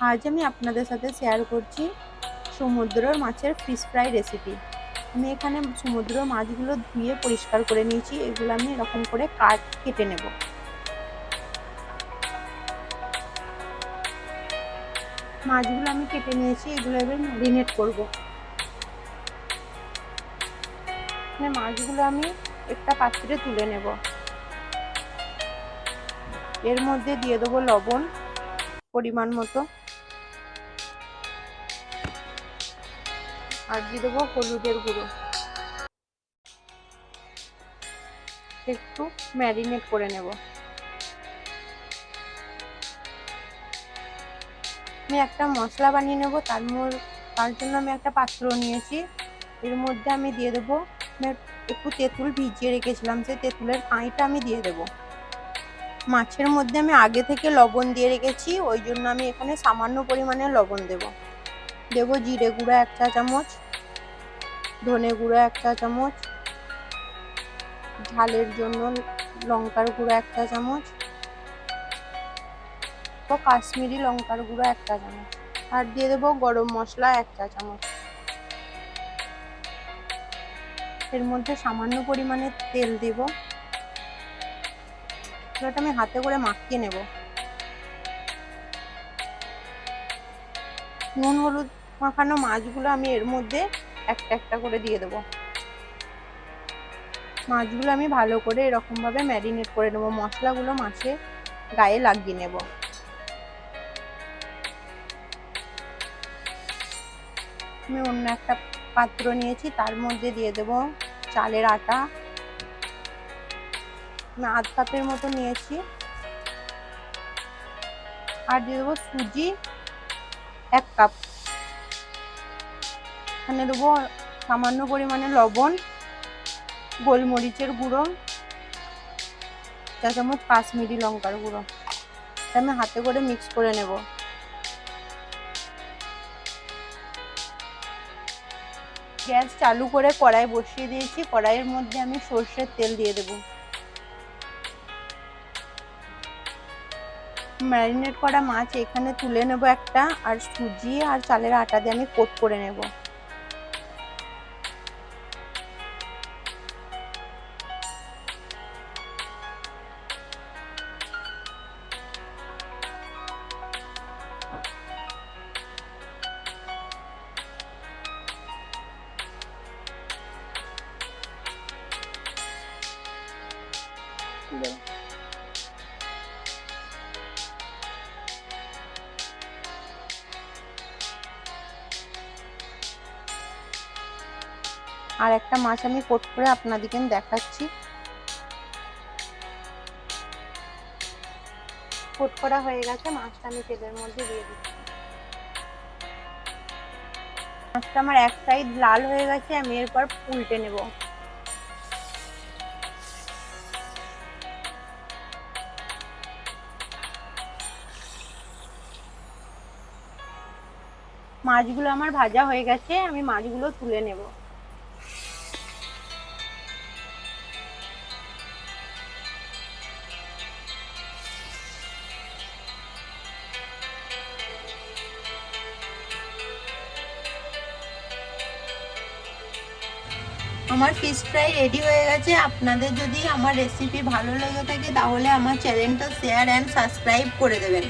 আজ আমি আপনাদের সাথে শেয়ার করছি সমুদ্রের মাছের ফিশ ফ্রাই রেসিপি। আমি এখানে সমুদ্র মাছগুলো ধুয়ে পরিষ্কার করে নিয়েছি। এগুলো আমি এরকম করে কেটে নেব। মাছগুলো আমি কেটে নিয়েছি, এগুলো এবার ম্যারিনেট করব। মাছগুলো আমি একটা পাত্রে তুলে নেব। এর মধ্যে দিয়ে দেবো লবণ পরিমাণ মতো, আর দিয়ে দেবো হলুদের গুঁড়ো। একটু ম্যারিনেট করে নেব। আমি একটা মশলা বানিয়ে নেব। তার জন্য আমি একটা পাত্র নিয়েছি। এর মধ্যে আমি দিয়ে দেবো একটু তেঁতুল ভিজিয়ে রেখেছিলাম, সেই তেঁতুলের কাঁইটা আমি দিয়ে দেবো। মাছের মধ্যে আমি আগে থেকে লবণ দিয়ে রেখেছি, ওই জন্য আমি এখানে সামান্য পরিমাণে লবণ দেবো জিরে গুঁড়ো 1 চা চামচ, ধনে গুঁড়ো 1 চা চামচ, ঝালের জন্য লঙ্কার গুঁড়ো 1 চা চামচ, তো কাশ্মীরি লঙ্কার গুঁড়ো 1 চা চামচ, আর দিয়ে দেবো গরম মশলা 1 চা চামচ। এর মধ্যে সামান্য পরিমাণে তেল দেব। এটা আমি হাতে করে মাখিয়ে নেব। নুন হলুদ মাখানো মাছগুলো আমি এর মধ্যে একটা একটা করে দিয়ে দেব। মাছগুলো আমি ভালো করে এরকম ভাবে ম্যারিনেট করে নেব। মশলাগুলো মাছে গায়ে লাগিয়ে নেব। আমি অন্য একটা পাত্র নিয়েছি, তার মধ্যে দিয়ে দেব চালের আটা। আমি আধ কাপের মতো নিয়েছি। আর দিয়ে দেবো সুজি 1 কাপ। এখানে দেবো সামান্য পরিমাণে লবণ, গোলমরিচের গুঁড়ো 1 চা চামচ, কাশ্মীরি লঙ্কার গুঁড়ো। আমি হাতে করে মিক্স করে নেব। গ্যাস চালু করে কড়াই বসিয়ে দিয়েছি। কড়াইয়ের মধ্যে আমি সর্ষের তেল দিয়ে দেব। ম্যারিনেট করা মাছ এখানে তুলে নেব একটা, আর সুজি আর চালের আটা দিয়ে আমি কোট করে নেব। আর একটা মাছ আমি কোট করে আপনাদেরকে দেখাচ্ছি। কোট করা হয়ে গেছে, মাছটা আমি তেলের মধ্যে দিয়ে দিচ্ছি। মাছটা আমার এক সাইড লাল হয়ে গেছে, আমি এরপর উল্টে নেব। মাছগুলো আমার ভাজা হয়ে গেছে, আমি মাছগুলো তুলে নেব। আমার ফিশ ফ্রাই রেডি হয়ে গেছে। আপনাদের যদি আমার রেসিপি ভালো লেগে থাকে তাহলে আমার চ্যানেলটা শেয়ার অ্যান্ড সাবস্ক্রাইব করে দেবেন।